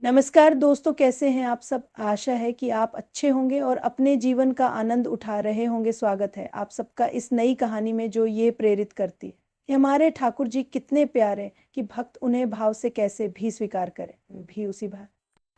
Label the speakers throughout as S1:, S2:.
S1: नमस्कार दोस्तों, कैसे हैं आप सब? आशा है कि आप अच्छे होंगे और अपने जीवन का आनंद उठा रहे होंगे। स्वागत है आप सबका इस नई कहानी में जो ये प्रेरित करती है। ये हमारे ठाकुर जी कितने प्यारे हैं कि भक्त उन्हें भाव से कैसे भी स्वीकार करें, भी उसी भाव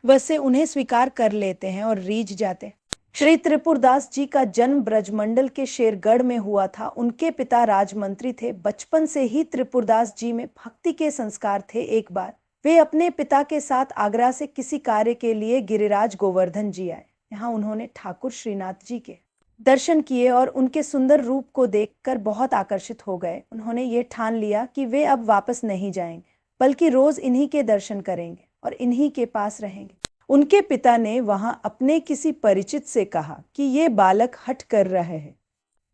S1: वैसे उन्हें स्वीकार कर लेते हैं और रीझ जाते हैं। श्री त्रिपुरदास जी का जन्म ब्रजमंडल के शेरगढ़ में हुआ था। उनके पिता राजमंत्री थे। बचपन से ही त्रिपुरदास जी में भक्ति के संस्कार थे। एक बार वे अपने पिता के साथ आगरा से किसी कार्य के लिए गिरिराज गोवर्धन जी आए। यहाँ उन्होंने ठाकुर श्रीनाथ जी के दर्शन किए और उनके सुंदर रूप को देखकर बहुत आकर्षित हो गए। उन्होंने ये ठान लिया कि वे अब वापस नहीं जाएंगे, बल्कि रोज इन्हीं के दर्शन करेंगे और इन्हीं के पास रहेंगे। उनके पिता ने वहां अपने किसी परिचित से कहा कि ये बालक हठ कर रहे हैं,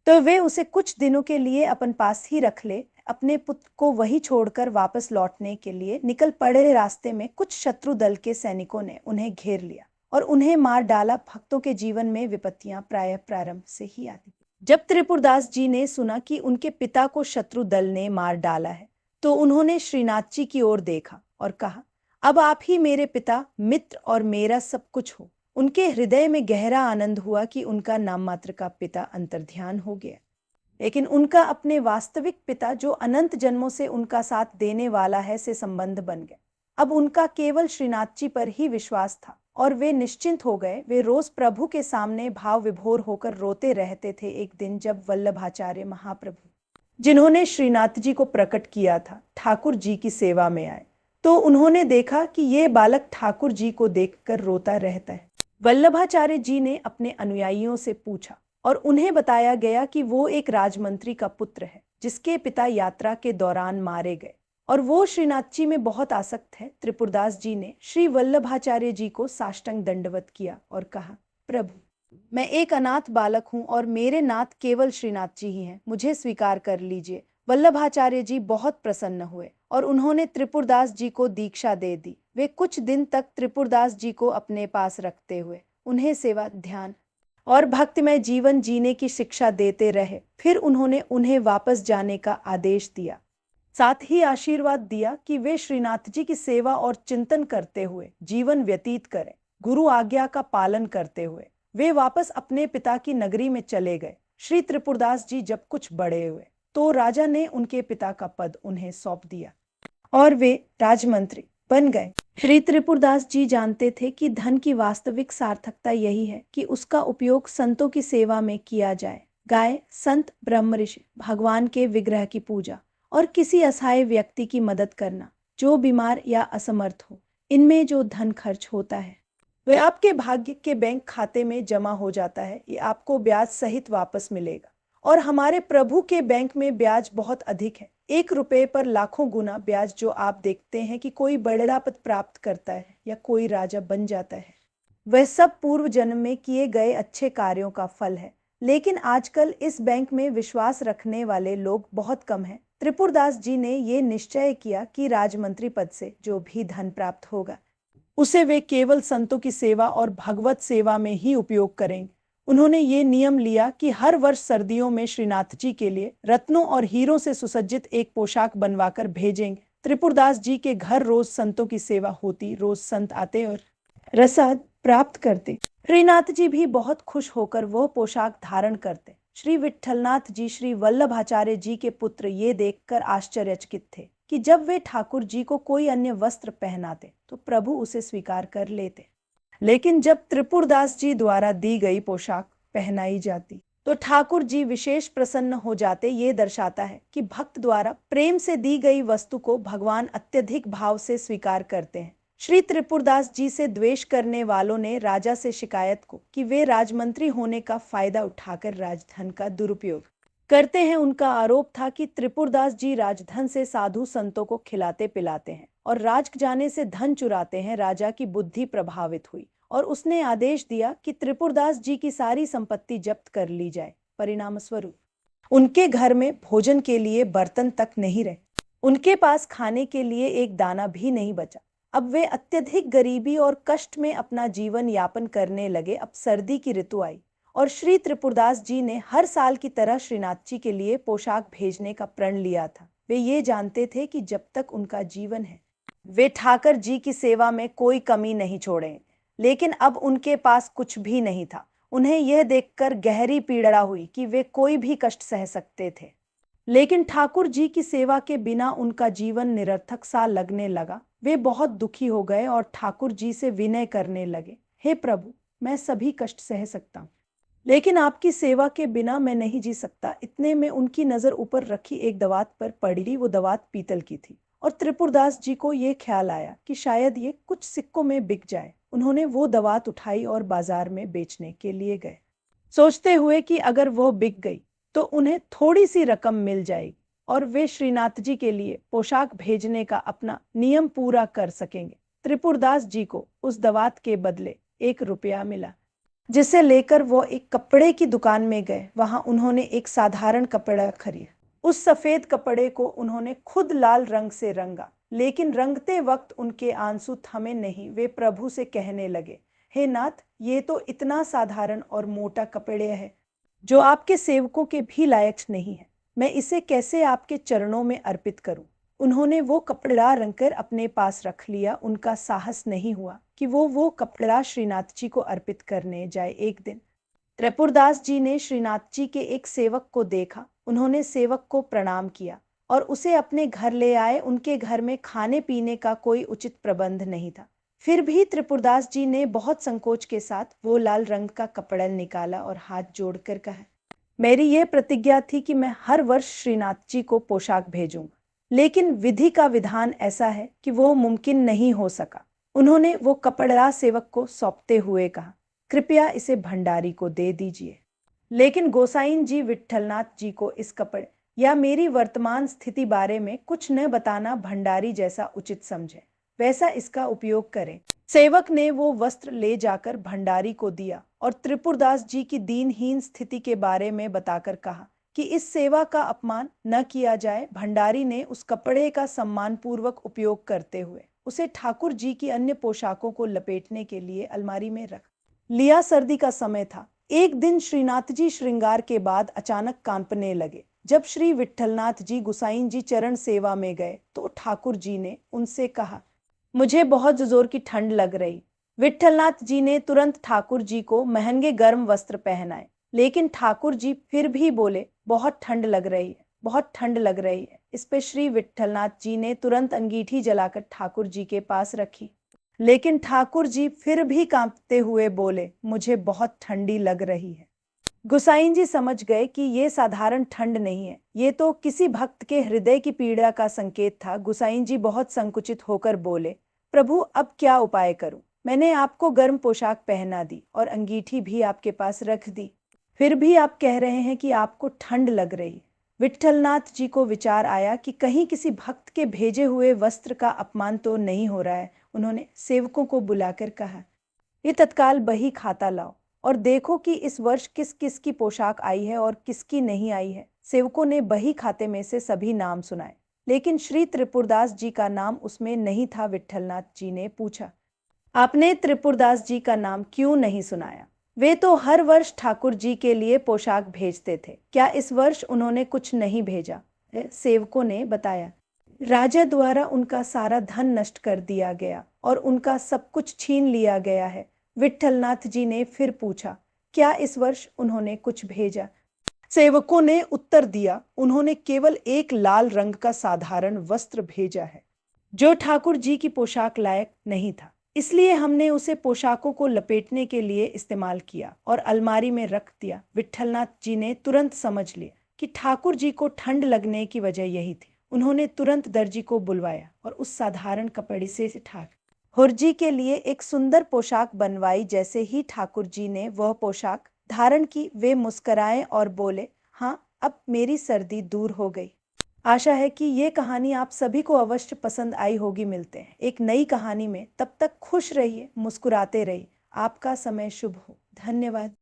S1: तो वे उसे कुछ दिनों के लिए अपन पास ही रख ले। अपने पुत्र को वही छोड़कर वापस लौटने के लिए निकल पड़े। रास्ते में कुछ शत्रु दल के सैनिकों ने उन्हें घेर लिया और उन्हें मार डाला। भक्तों के जीवन में विपत्तियां प्रायः प्रारंभ से ही आती। जब त्रिपुरदास जी ने सुना कि उनके पिता को शत्रु दल ने मार डाला है, तो उन्होंने श्रीनाथ जी की ओर देखा और कहा, अब आप ही मेरे पिता, मित्र और मेरा सब कुछ हो। उनके हृदय में गहरा आनंद हुआ कि उनका नाम मात्र का पिता अंतर्ध्यान हो गया, लेकिन उनका अपने वास्तविक पिता, जो अनंत जन्मों से उनका साथ देने वाला है, से संबंध बन गया। अब उनका केवल श्रीनाथ जी पर ही विश्वास था और वे निश्चिंत हो गए। वे रोज प्रभु के सामने भाव विभोर होकर रोते रहते थे। एक दिन जब वल्लभाचार्य महाप्रभु, जिन्होंने श्रीनाथ जी को प्रकट किया था, ठाकुर जी की सेवा में आए, तो उन्होंने देखा कि ये बालक ठाकुर जी को देखकर रोता रहता है। वल्लभाचार्य जी ने अपने अनुयायियों से पूछा और उन्हें बताया गया कि वो एक राजमंत्री का पुत्र है, जिसके पिता यात्रा के दौरान मारे गए और वो श्रीनाथ जी में बहुत आसक्त है। त्रिपुरदास जी ने श्री वल्लभाचार्य जी को साष्टांग दंडवत किया और कहा, प्रभु, मैं एक अनाथ बालक हूँ और मेरे नाथ केवल श्रीनाथ जी ही हैं। मुझे स्वीकार कर लीजिए। वल्लभाचार्य जी बहुत प्रसन्न हुए और उन्होंने त्रिपुरदास जी को दीक्षा दे दी। वे कुछ दिन तक त्रिपुरदास जी को अपने पास रखते हुए उन्हें सेवा, ध्यान और भक्तिमय जीवन जीने की शिक्षा देते रहे। फिर उन्होंने उन्हें वापस जाने का आदेश दिया, साथ ही आशीर्वाद दिया कि वे श्रीनाथ जी की सेवा और चिंतन करते हुए जीवन व्यतीत करें। गुरु आज्ञा का पालन करते हुए वे वापस अपने पिता की नगरी में चले गए। श्री त्रिपुरदास जी जब कुछ बड़े हुए, तो राजा ने उनके पिता का पद उन्हें सौंप दिया और वे राजमंत्री बन गए। श्री त्रिपुरदास जी जानते थे कि धन की वास्तविक सार्थकता यही है कि उसका उपयोग संतों की सेवा में किया जाए। गाय, संत, ब्रह्म ऋषि, भगवान के विग्रह की पूजा और किसी असहाय व्यक्ति की मदद करना जो बीमार या असमर्थ हो, इनमें जो धन खर्च होता है वह आपके भाग्य के बैंक खाते में जमा हो जाता है। ये आपको ब्याज सहित वापस मिलेगा और हमारे प्रभु के बैंक में ब्याज बहुत अधिक है। 1 रुपये पर लाखों गुना ब्याज। जो आप देखते हैं कि कोई बड़ा पद प्राप्त करता है या कोई राजा बन जाता है, वह सब पूर्व जन्म में किए गए अच्छे कार्यों का फल है। लेकिन आजकल इस बैंक में विश्वास रखने वाले लोग बहुत कम हैं। त्रिपुरदास जी ने ये निश्चय किया कि राजमंत्री पद से जो भी धन प्राप्त होगा, उसे वे केवल संतों की सेवा और भगवत सेवा में ही उपयोग करेंगे। उन्होंने ये नियम लिया कि हर वर्ष सर्दियों में श्रीनाथ जी के लिए रत्नों और हीरों से सुसज्जित एक पोशाक बनवाकर भेजेंगे। त्रिपुरदास जी के घर रोज संतों की सेवा होती। रोज संत आते और प्रसाद प्राप्त करते। श्रीनाथ जी भी बहुत खुश होकर वह पोशाक धारण करते। श्री विट्ठलनाथ जी, श्री वल्लभाचार्य जी के पुत्र, ये देखकर आश्चर्यचकित थे कि जब वे ठाकुर जी को कोई अन्य वस्त्र पहनाते तो प्रभु उसे स्वीकार कर लेते, लेकिन जब त्रिपुरदास जी द्वारा दी गई पोशाक पहनाई जाती तो ठाकुर जी विशेष प्रसन्न हो जाते। ये दर्शाता है कि भक्त द्वारा प्रेम से दी गई वस्तु को भगवान अत्यधिक भाव से स्वीकार करते हैं। श्री त्रिपुरदास जी से द्वेष करने वालों ने राजा से शिकायत को कि वे राजमंत्री होने का फायदा उठाकर राजधन का दुरुपयोग करते हैं। उनका आरोप था कि त्रिपुरदास जी राजधन से साधु संतों को खिलाते पिलाते हैं और राज जाने से धन चुराते हैं। राजा की बुद्धि प्रभावित हुई और उसने आदेश दिया कि त्रिपुरदास जी की सारी संपत्ति जब्त कर ली जाए। परिणाम स्वरूप उनके घर में भोजन के लिए बर्तन तक नहीं रहे। उनके पास खाने के लिए एक दाना भी नहीं बचा। अब वे अत्यधिक गरीबी और कष्ट में अपना जीवन यापन करने लगे। अब सर्दी की ऋतु आई और श्री त्रिपुरदास जी ने हर साल की तरह श्रीनाथ जी के लिए पोशाक भेजने का प्रण लिया था। वे ये जानते थे कि जब तक उनका जीवन है, वे ठाकर जी की सेवा में कोई कमी नहीं छोड़े, लेकिन अब उनके पास कुछ भी नहीं था। उन्हें यह देखकर गहरी पीड़ा हुई कि वे कोई भी कष्ट सह सकते थे, लेकिन ठाकुर जी की सेवा के बिना उनका जीवन निरर्थक सा लगने लगा। वे बहुत दुखी हो गए और ठाकुर जी से विनय करने लगे, हे प्रभु, मैं सभी कष्ट सह सकता हूँ, लेकिन आपकी सेवा के बिना मैं नहीं जी सकता। इतने में उनकी नजर ऊपर रखी एक दवात पर पड़ी। वो दवात पीतल की थी और त्रिपुरदास जी को ये ख्याल आया कि शायद ये कुछ सिक्कों में बिक जाए। उन्होंने वो दवात उठाई और बाजार में बेचने के लिए गए, सोचते हुए कि अगर वो बिक गई तो उन्हें थोड़ी सी रकम मिल जाएगी और वे श्रीनाथ जी के लिए पोशाक भेजने का अपना नियम पूरा कर सकेंगे। त्रिपुरदास जी को उस दवात के बदले 1 रुपया मिला, जिसे लेकर वो एक कपड़े की दुकान में गए। वहां उन्होंने एक साधारण कपड़ा खरीदा। उस सफेद कपड़े को उन्होंने खुद लाल रंग से रंगा, लेकिन रंगते वक्त उनके आंसू थमे नहीं। वे प्रभु से कहने लगे, हे नाथ, ये तो इतना साधारण और मोटा कपड़े है जो आपके सेवकों के भी लायक नहीं है। मैं इसे कैसे आपके चरणों में अर्पित करूं? उन्होंने वो कपड़ा रंगकर अपने पास रख लिया। उनका साहस नहीं हुआ कि वो कपड़ा श्रीनाथ जी को अर्पित करने जाए। एक दिन त्रिपुरदास जी ने श्रीनाथ जी के एक सेवक को देखा। उन्होंने सेवक को प्रणाम किया और उसे अपने घर ले आए। उनके घर में खाने पीने का कोई उचित प्रबंध नहीं था, फिर भी त्रिपुरदास जी ने बहुत संकोच के साथ वो लाल रंग का कपड़ा निकाला और हाथ जोड़कर कहा, मेरी यह प्रतिज्ञा थी कि मैं हर वर्ष श्रीनाथ जी को पोशाक भेजूंगा, लेकिन विधि का विधान ऐसा है कि वो मुमकिन नहीं हो सका। उन्होंने वो कपड़ा सेवक को सौंपते हुए कहा, कृपया इसे भंडारी को दे दीजिए। लेकिन गोसाइन जी विट्ठलनाथ जी को इस कपड़े या मेरी वर्तमान स्थिति बारे में कुछ न बताना भंडारी जैसा उचित समझे, वैसा इसका उपयोग करें। सेवक ने वो वस्त्र ले जाकर भंडारी को दिया और त्रिपुरदास जी की दीनहीन स्थिति के बारे में बताकर कहा कि इस सेवा का अपमान न किया जाए। भंडारी ने उस कपड़े का सम्मानपूर्वक उपयोग करते हुए उसे ठाकुर जी की अन्य पोशाकों को लपेटने के लिए अलमारी में रख लिया। सर्दी का समय था। एक दिन श्रीनाथ जी श्रृंगार के बाद अचानक कांपने लगे। जब श्री विट्ठलनाथ जी गुसाइन जी चरण सेवा में गए तो ठाकुर जी ने उनसे कहा, मुझे बहुत जोर की ठंड लग रही। विट्ठलनाथ जी ने तुरंत ठाकुर जी को महंगे गर्म वस्त्र पहनाए, लेकिन ठाकुर जी फिर भी बोले, बहुत ठंड लग रही है, बहुत ठंड लग रही है। इस पे श्री विट्ठलनाथ जी ने तुरंत अंगीठी जलाकर ठाकुर जी के पास रखी, लेकिन ठाकुर जी फिर भी कांपते हुए बोले, मुझे बहुत ठंडी लग रही है। गुसाइन जी समझ गए कि ये साधारण ठंड नहीं है, ये तो किसी भक्त के हृदय की पीड़ा का संकेत था। गुसाइन जी बहुत संकुचित होकर बोले, प्रभु, अब क्या उपाय करूं? मैंने आपको गर्म पोशाक पहना दी और अंगीठी भी आपके पास रख दी, फिर भी आप कह रहे हैं कि आपको ठंड लग रही। विट्ठलनाथ जी को विचार आया कि कहीं किसी भक्त के भेजे हुए वस्त्र का अपमान तो नहीं हो रहा है। उन्होंने सेवकों को बुलाकर कहा, ये तत्काल बही खाता लाओ और देखो कि इस वर्ष किस किस की पोशाक आई है और किसकी नहीं आई है। सेवकों ने बही खाते में से सभी नाम सुनाए, लेकिन श्री त्रिपुरदास जी का नाम उसमें नहीं था। विट्ठलनाथ जी ने पूछा, आपने त्रिपुरदास जी का नाम क्यों नहीं सुनाया? वे तो हर वर्ष ठाकुर जी के लिए पोशाक भेजते थे, क्या इस वर्ष उन्होंने कुछ नहीं भेजा? सेवकों ने बताया, राजा द्वारा उनका सारा धन नष्ट कर दिया गया और उनका सब कुछ छीन लिया गया है। विट्ठलनाथ जी ने फिर पूछा, क्या इस वर्ष उन्होंने कुछ भेजा? सेवकों ने उत्तर दिया, उन्होंने केवल एक लाल रंग का साधारण वस्त्र भेजा है, जो ठाकुर जी की पोशाक लायक नहीं था, इसलिए हमने उसे पोशाकों को लपेटने के लिए इस्तेमाल किया और अलमारी में रख दिया। विट्ठलनाथ जी ने तुरंत समझ लिया कि ठाकुर जी को ठंड लगने की वजह यही थी। उन्होंने तुरंत दर्जी को बुलवाया और उस साधारण कपड़े से ठाकुर जी के लिए एक सुंदर पोशाक बनवाई। जैसे ही ठाकुर जी ने वह पोशाक धारण की, वे मुस्कराए और बोले, हाँ, अब मेरी सर्दी दूर हो गई। आशा है कि ये कहानी आप सभी को अवश्य पसंद आई होगी। मिलते हैं एक नई कहानी में, तब तक खुश रहिए, मुस्कुराते रहिए। आपका समय शुभ हो। धन्यवाद।